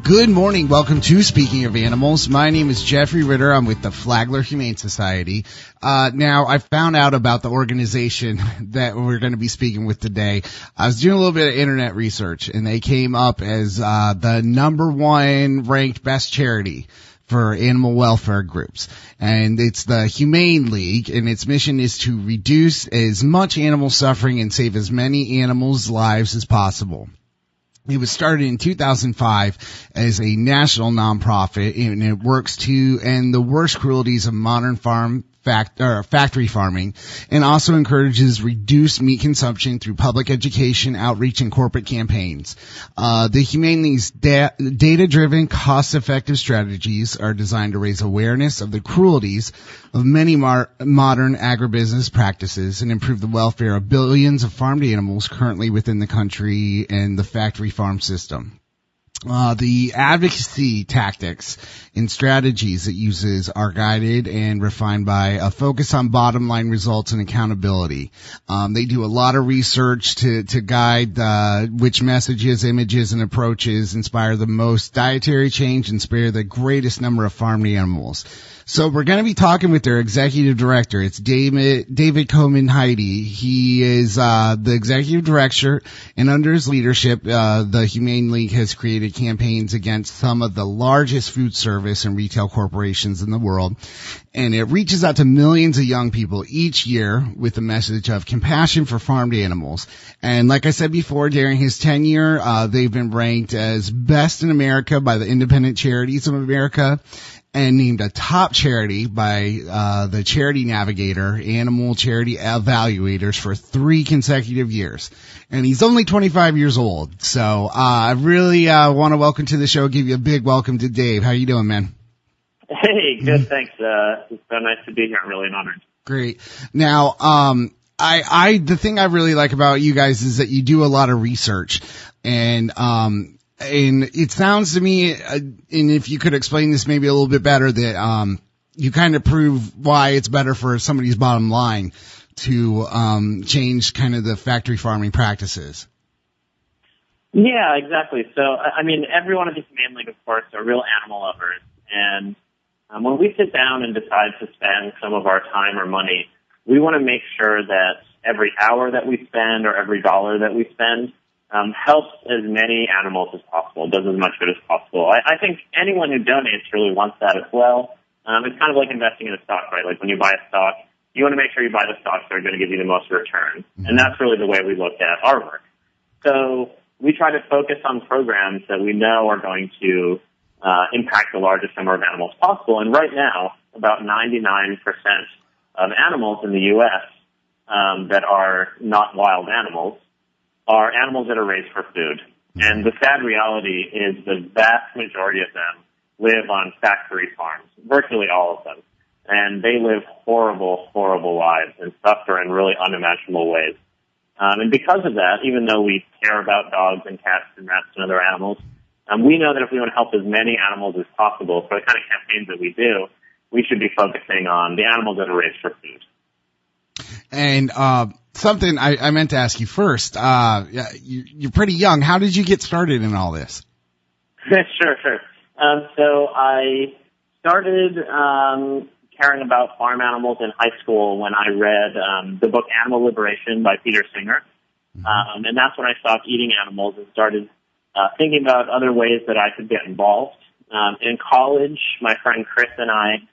Good morning. Welcome to Speaking of Animals. My name is Jeffery Ritter. I'm with the Flagler Humane Society. Now, I found out about the organization that we're going to be speaking with today. I was doing a little bit of internet research, and they came up as the number one ranked best charity for animal welfare groups. And it's the Humane League, and its mission is to reduce as much animal suffering and save as many animals' lives as possible. It was started in 2005 as a national nonprofit, and it works to end the worst cruelties of modern factory farming, and also encourages reduced meat consumption through public education, outreach, and corporate campaigns. The Humane League's data-driven, cost-effective strategies are designed to raise awareness of the cruelties of many modern agribusiness practices and improve the welfare of billions of farmed animals currently within the country and the factory farm system. The advocacy tactics and strategies it uses are guided and refined by a focus on bottom line results and accountability. They do a lot of research to guide which messages, images, and approaches inspire the most dietary change and spare the greatest number of farmed animals. So we're going to be talking with their executive director. It's David Coman-Hidy. He is the executive director, and under his leadership, the Humane League has created campaigns against some of the largest food service and retail corporations in the world. And it reaches out to millions of young people each year with the message of compassion for farmed animals. And like I said before, during his tenure, they've been ranked as best in America by the Independent Charities of America, and named a top charity by the Charity Navigator Animal Charity Evaluators for 3 consecutive years. And he's only 25 years old. So I really want to welcome to the show, give you a big welcome to Dave. How you doing, man? Hey, good, thanks. It's so nice to be here. I'm really honored. Great. Now, the thing I really like about you guys is that you do a lot of research, and it sounds to me, and if you could explain this maybe a little bit better, that you kind of prove why it's better for somebody's bottom line to change kind of the factory farming practices. Yeah, exactly. So, I mean, everyone at the Humane League, of course, are real animal lovers. And when we sit down and decide to spend some of our time or money, we want to make sure that every hour that we spend or every dollar that we spend helps as many animals as possible, does as much good as possible. I think anyone who donates really wants that as well. It's kind of like investing in a stock, right? Like when you buy a stock, you want to make sure you buy the stocks that are going to give you the most return. And that's really the way we look at our work. So we try to focus on programs that we know are going to impact the largest number of animals possible. And right now, about 99% of animals in the U.S. That are not wild animals are animals that are raised for food. And the sad reality is the vast majority of them live on factory farms, virtually all of them. And they live horrible, horrible lives and suffer in really unimaginable ways. And because of that, even though we care about dogs and cats and rats and other animals, we know that if we want to help as many animals as possible for the kind of campaigns that we do, we should be focusing on the animals that are raised for food. And something I meant to ask you first. You're pretty young. How did you get started in all this? Sure. So I started caring about farm animals in high school when I read the book Animal Liberation by Peter Singer. And that's when I stopped eating animals and started thinking about other ways that I could get involved. In college, my friend Chris and I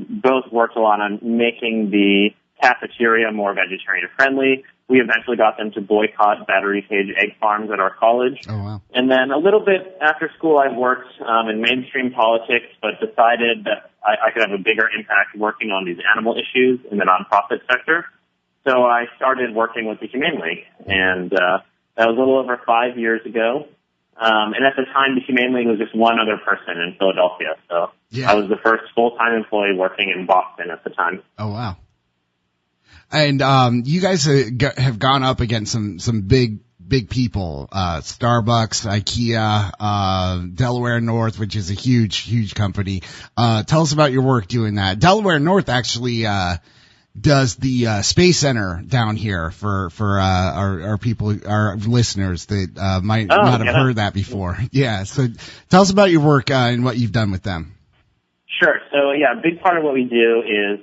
both worked a lot on making the cafeteria more vegetarian friendly. We eventually got them to boycott battery cage egg farms at our college. Oh, wow. And then a little bit after school, I worked in mainstream politics, but decided that I could have a bigger impact working on these animal issues in the nonprofit sector. So I started working with the Humane League, and that was a little over 5 years ago. And at the time, the Humane League was just one other person in Philadelphia. So I was the first full-time employee working in Boston at the time. Oh, wow. And you guys have gone up against some big people, Starbucks, IKEA, Delaware North, which is a huge company. Tell us about your work doing that. Delaware North actually does the Space Center down here for our people, our listeners that might not have heard that before. Yeah, so tell us about your work and what you've done with them. Sure. So, yeah, a big part of what we do is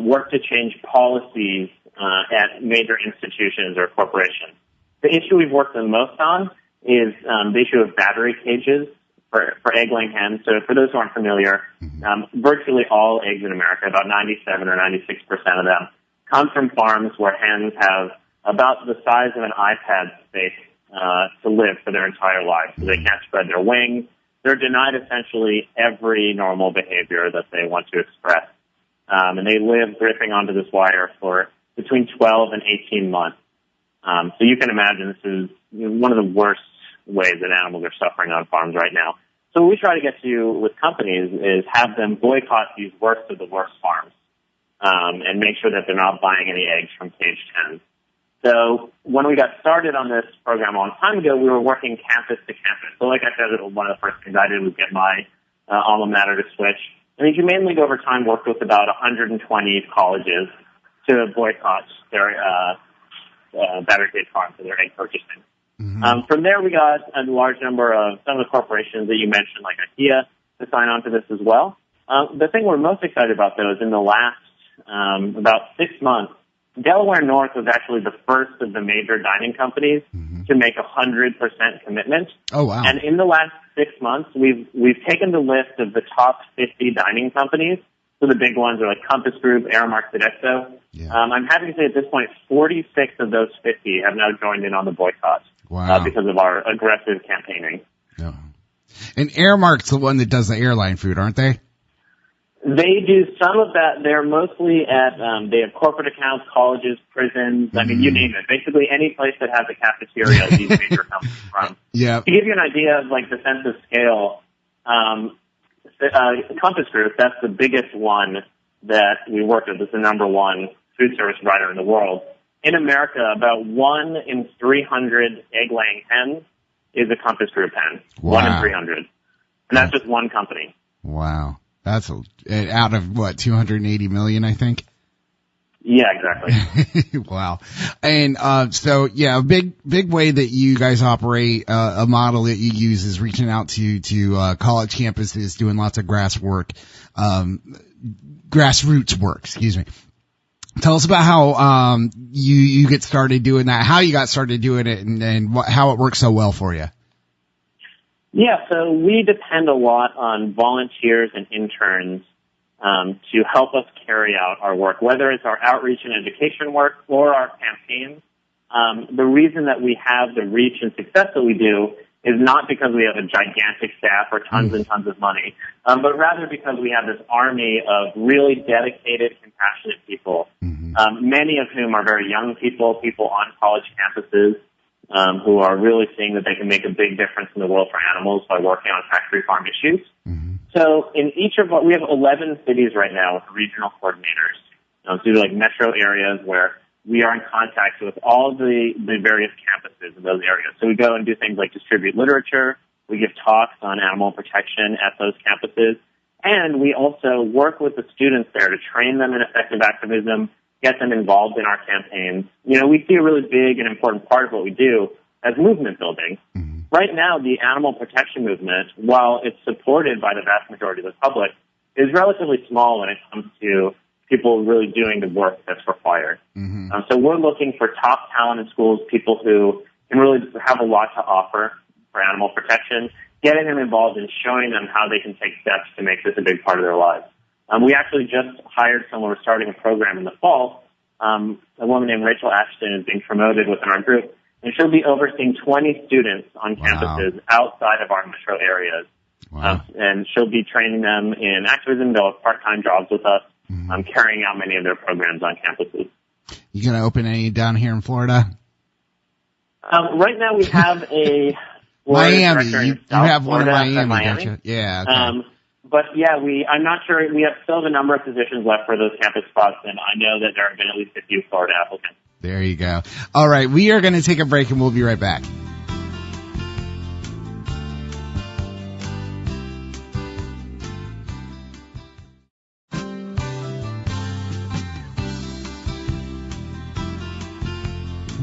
work to change policies at major institutions or corporations. The issue we've worked the most on is the issue of battery cages for egg-laying hens. So for those who aren't familiar, virtually all eggs in America, about 97 or 96% of them, come from farms where hens have about the size of an iPad space to live for their entire lives. So they can't spread their wings. They're denied essentially every normal behavior that they want to express. And they live gripping onto this wire for between 12 and 18 months. So you can imagine this is one of the worst ways that animals are suffering on farms right now. So what we try to get to with companies is have them boycott these worst of the worst farms and make sure that they're not buying any eggs from caged hens. So when we got started on this program a long time ago, we were working campus to campus. So like I said, one of the first things I did was get my alma mater to switch. And the Humane League over time worked with about 120 colleges to boycott their battery cage farms for their egg purchasing. From there, we got a large number of some of the corporations that you mentioned, like IKEA, to sign on to this as well. The thing we're most excited about, though, is in the last about 6 months, Delaware North was actually the first of the major dining companies to make 100% commitment. Oh, wow. And in the last 6 months, we've taken the list of the top 50 dining companies. So the big ones are like Compass Group, Aramark, Sodexo. Yeah. I'm happy to say at this point, 46 of those 50 have now joined in on the boycott. Wow. Because of our aggressive campaigning. Yeah. And Aramark's the one that does the airline food, aren't they? They do some of that. They're mostly at, they have corporate accounts, colleges, prisons. I mean, you name it. Basically any place that has a cafeteria, these major companies run. Yeah. To give you an idea of like the sense of scale, Compass Group, that's the biggest one that we work with. It's the number one food service provider in the world. In America, about 1 in 300 egg-laying hens is a Compass Group hen. Wow. 1 in 300. And that's just one company. Wow. That's out of, what, 280 million, I think? Yeah, exactly. Wow. And so, yeah, a big way that you guys operate, a model that you use is reaching out to college campuses, doing lots of grassroots work, excuse me. Tell us about how you get started doing that, how you got started doing it, and how it works so well for you. Yeah, so we depend a lot on volunteers and interns to help us carry out our work, whether it's our outreach and education work or our campaigns. The reason that we have the reach and success that we do is not because we have a gigantic staff or tons and tons of money, but rather because we have this army of really dedicated, compassionate people, many of whom are very young people on college campuses, who are really seeing that they can make a big difference in the world for animals by working on factory farm issues. So in we have 11 cities right now with regional coordinators. So these are like metro areas where we are in contact with all the various campuses in those areas. So we go and do things like distribute literature. We give talks on animal protection at those campuses. And we also work with the students there to train them in effective activism, get them involved in our campaigns. You know, we see a really big and important part of what we do as movement building. Right now, the animal protection movement, while it's supported by the vast majority of the public, is relatively small when it comes to people really doing the work that's required. So we're looking for top talent in schools, people who can really have a lot to offer for animal protection, getting them involved and showing them how they can take steps to make this a big part of their lives. We actually just hired someone. We're starting a program in the fall. A woman named Rachel Ashton is being promoted within our group, and she'll be overseeing 20 students on campuses outside of our metro areas. And she'll be training them in activism. They'll have part-time jobs with us, carrying out many of their programs on campuses. You going to open any down here in Florida? Right now we have a Miami. You have Florida, one in Miami, don't you? Yeah. Okay. But yeah, I'm not sure. We have still have a number of positions left for those campus spots, and I know that there have been at least a few Florida applicants. There you go. All right, we are going to take a break, and we'll be right back.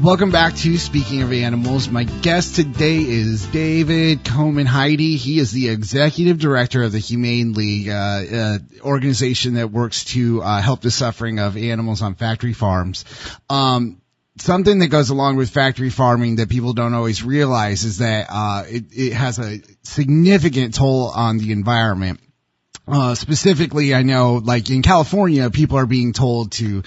Welcome back to Speaking of Animals. My guest today is David Coman-Hidy. He is the executive director of the Humane League, organization that works to help the suffering of animals on factory farms. Something that goes along with factory farming that people don't always realize is that it has a significant toll on the environment. Specifically, I know, like in California, people are being told to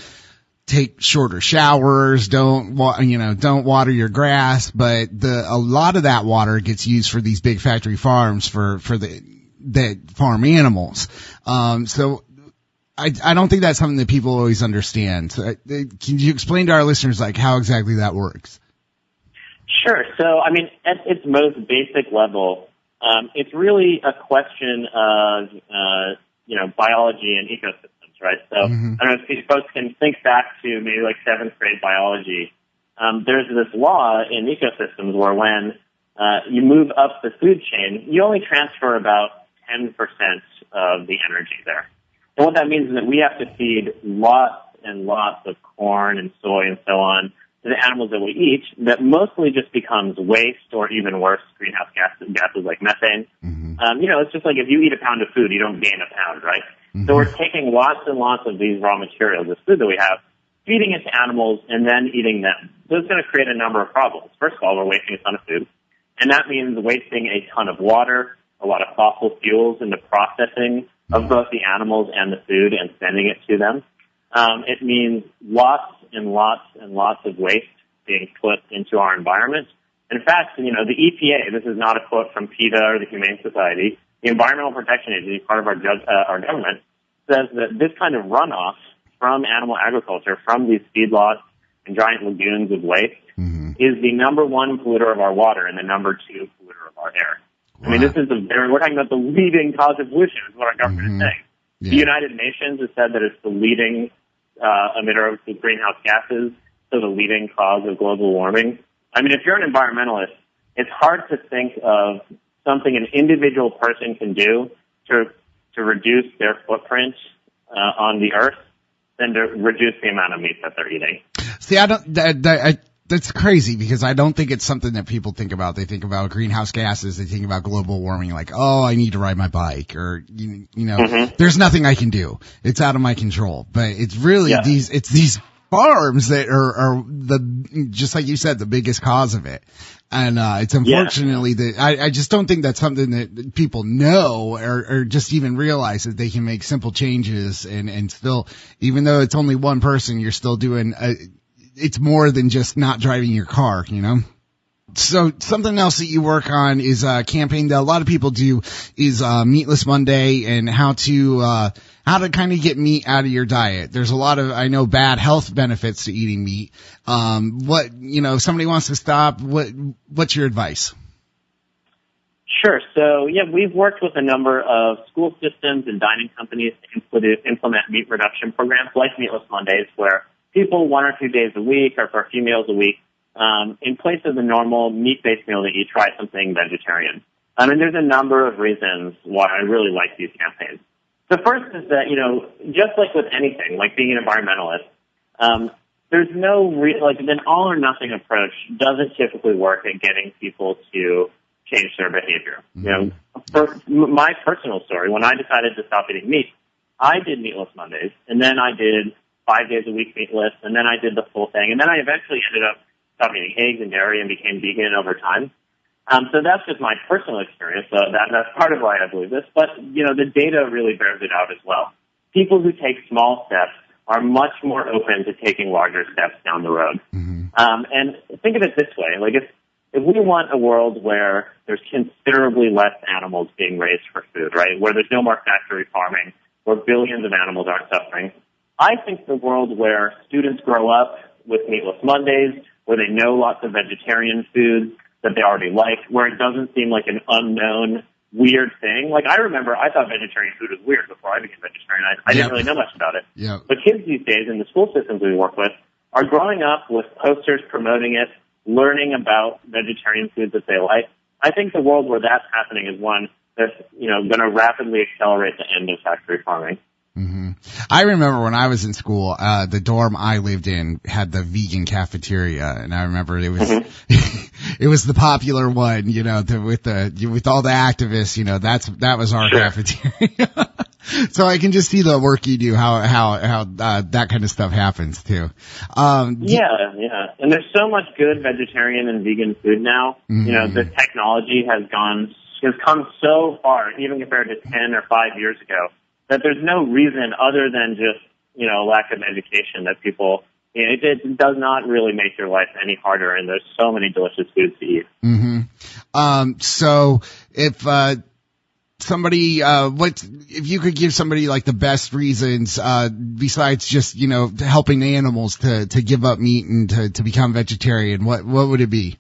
take shorter showers, don't water your grass, but a lot of that water gets used for these big factory farms that farm animals. So I don't think that's something that people always understand. So, can you explain to our listeners like how exactly that works? Sure. So, I mean, at its most basic level, it's really a question of biology and ecosystems. Right, so I don't know if folks can think back to maybe like 7th grade biology. There's this law in ecosystems where when you move up the food chain, you only transfer about 10% of the energy there. And what that means is that we have to feed lots and lots of corn and soy and so on to the animals that we eat that mostly just becomes waste or even worse, greenhouse gases like methane. It's just like if you eat a pound of food, you don't gain a pound, right? So we're taking lots and lots of these raw materials, this food that we have, feeding it to animals, and then eating them. So it's going to create a number of problems. First of all, we're wasting a ton of food, and that means wasting a ton of water, a lot of fossil fuels in the processing of both the animals and the food and sending it to them. It means lots and lots and lots of waste being put into our environment. In fact, the EPA, this is not a quote from PETA or the Humane Society, the Environmental Protection Agency, part of our government, says that this kind of runoff from animal agriculture, from these feedlots and giant lagoons of waste, is the number one polluter of our water and the number two polluter of our air. Wow. I mean, we're talking about the leading cause of pollution, is what our government is saying. Yeah. The United Nations has said that it's the leading emitter of greenhouse gases, so the leading cause of global warming. I mean, if you're an environmentalist, it's hard to think of something an individual person can do to reduce their footprint on the earth than to reduce the amount of meat that they're eating. See, that's crazy because I don't think it's something that people think about. They think about greenhouse gases. They think about global warming, like, oh, I need to ride my bike, or there's nothing I can do. It's out of my control. But it's really these farms that are just like you said, the biggest cause of it. And it's unfortunately that I just don't think that's something that people know or just even realize that they can make simple changes and still, even though it's only one person, you're still doing it's more than just not driving your car, So something else that you work on is a campaign that a lot of people do is Meatless Monday, and how to kind of get meat out of your diet. There's a lot of, I know, bad health benefits to eating meat. If somebody wants to stop, what's your advice? Sure. So, we've worked with a number of school systems and dining companies to implement meat reduction programs like Meatless Mondays, where people 1 or 2 days a week or for a few meals a week, in place of the normal meat-based meal that you try something vegetarian. And there's a number of reasons why I really like these campaigns. The first is that, just like with anything, like being an environmentalist, there's no an all or nothing approach doesn't typically work at getting people to change their behavior. For my personal story, when I decided to stop eating meat, I did Meatless Mondays, and then I did 5 days a week meatless, and then I did the full thing, and then I eventually ended up stopping eating eggs and dairy and became vegan over time. So that's just my personal experience. That's part of why I believe this. But, the data really bears it out as well. People who take small steps are much more open to taking larger steps down the road. And think of it this way. Like, if we want a world where there's considerably less animals being raised for food, right, where there's no more factory farming, where billions of animals aren't suffering, I think the world where students grow up with Meatless Mondays, where they know lots of vegetarian foods that they already like, where it doesn't seem like an unknown, weird thing. Like, I remember I thought vegetarian food was weird before I became vegetarian. I didn't really know much about it. But kids these days in the school systems we work with are growing up with posters promoting it, learning about vegetarian foods that they like. I think the world where that's happening is one that's, going to rapidly accelerate the end of factory farming. Mm-hmm. I remember when I was in school, the dorm I lived in had the vegan cafeteria, and I remember it was it was the popular one, you know, with all the activists, you know, that was our cafeteria. So I can just see the work you do, how that kind of stuff happens too. Yeah. And there's so much good vegetarian and vegan food now. You know, the technology has come so far, even compared to 10 or 5 years ago, that there's no reason other than just, you know, lack of education that people, you know, it does not really make your life any harder, and there's so many delicious foods to eat. So if somebody, if you could give somebody like the best reasons, besides just, you know, helping the animals to give up meat and to become vegetarian, what would it be?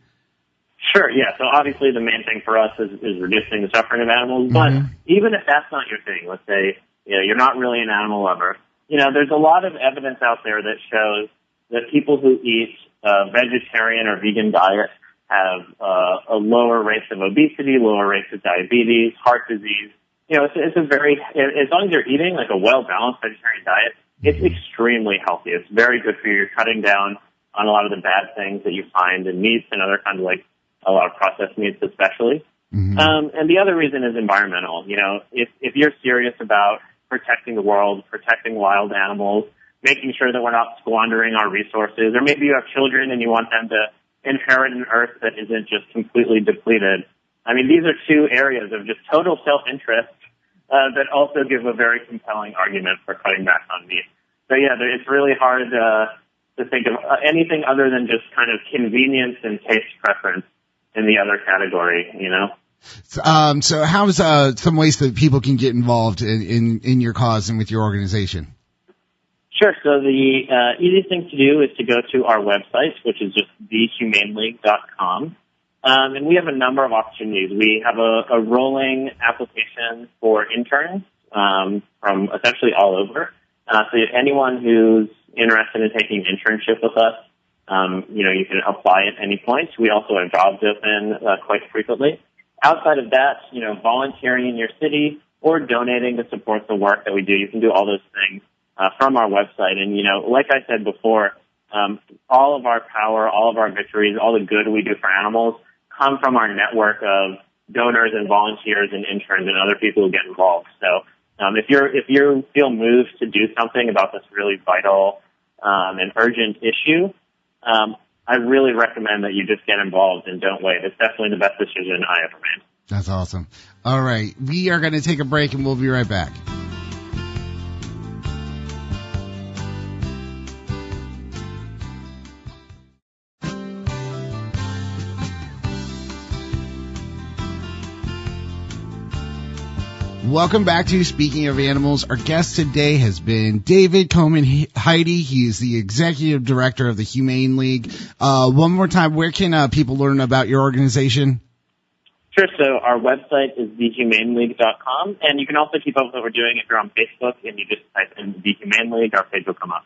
Sure, yeah. So obviously the main thing for us is reducing the suffering of animals. But even if that's not your thing, let's say, you know, you're not really an animal lover, you know, there's a lot of evidence out there that shows that people who eat a vegetarian or vegan diet have a lower rates of obesity, lower rates of diabetes, heart disease. You know, it's a very, as long as you're eating like a well-balanced vegetarian diet, it's extremely healthy. It's very good for you. You're cutting down on a lot of the bad things that you find in meats and other kinds of, like, a lot of processed meats especially. And the other reason is environmental. You know, if you're serious about protecting the world, protecting wild animals, making sure that we're not squandering our resources, or maybe you have children and you want them to inherit an earth that isn't just completely depleted. I mean, these are two areas of just total self-interest that also give a very compelling argument for cutting back on meat. So yeah, it's really hard to think of anything other than just kind of convenience and taste preference in the other category, you know? So how's some ways that people can get involved in your cause and with your organization? Sure. So the easiest thing to do is to go to our website, which is just thehumaneleague.com. And we have a number of opportunities. We have a rolling application for interns from essentially all over. So anyone who's interested in taking an internship with us, you know, you can apply at any point. We also have jobs open quite frequently. Outside of that, you know, volunteering in your city or donating to support the work that we do, you can do all those things from our website. And, you know, like I said before, all of our power, all of our victories, all the good we do for animals come from our network of donors and volunteers and interns and other people who get involved. So if you feel moved to do something about this really vital and urgent issue, I really recommend that you just get involved and don't wait. It's definitely the best decision I ever made. That's awesome. All right. We are going to take a break and we'll be right back. Welcome back to Speaking of Animals. Our guest today has been David Coman-Hidy. He is the executive director of the Humane League. One more time, where can people learn about your organization? Sure. So our website is thehumaneleague.com, and you can also keep up with what we're doing if you're on Facebook and you just type in The Humane League. Our page will come up.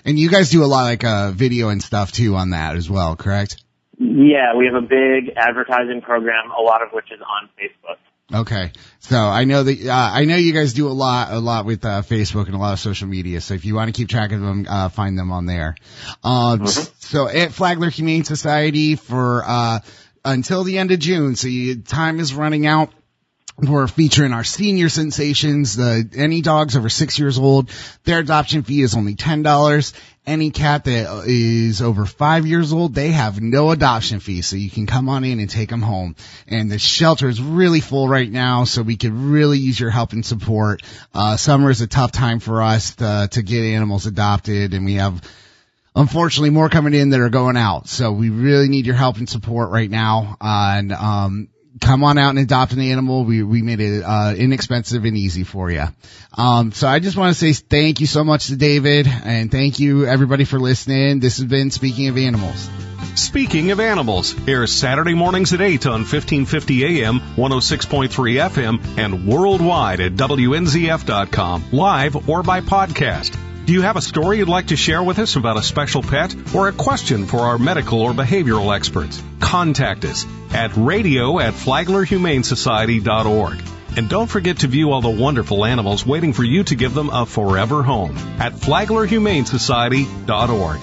And you guys do a lot like video and stuff too on that as well, correct? Yeah, we have a big advertising program, a lot of which is on Facebook. Okay. So I know that, I know you guys do a lot with, Facebook and a lot of social media. So if you want to keep track of them, find them on there. So at Flagler Humane Society for, until the end of June. So time is running out. We're featuring our senior sensations, any dogs over 6 years old. Their adoption fee is only $10. Any cat that is over 5 years old, they have no adoption fee. So you can come on in and take them home. And the shelter is really full right now. So we could really use your help and support. Summer is a tough time for us to get animals adopted, and we have, unfortunately, more coming in that are going out. So we really need your help and support right now. Come on out and adopt an animal. We made it inexpensive and easy for you. So I just want to say thank you so much to David, and thank you everybody for listening. This has been Speaking of Animals. Speaking of Animals airs Saturday mornings at 8 on 1550 AM, 106.3 FM, and worldwide at WNZF.com, live or by podcast. Do you have a story you'd like to share with us about a special pet or a question for our medical or behavioral experts? Contact us at radio@FlaglerHumaneSociety.org. And don't forget to view all the wonderful animals waiting for you to give them a forever home at FlaglerHumaneSociety.org.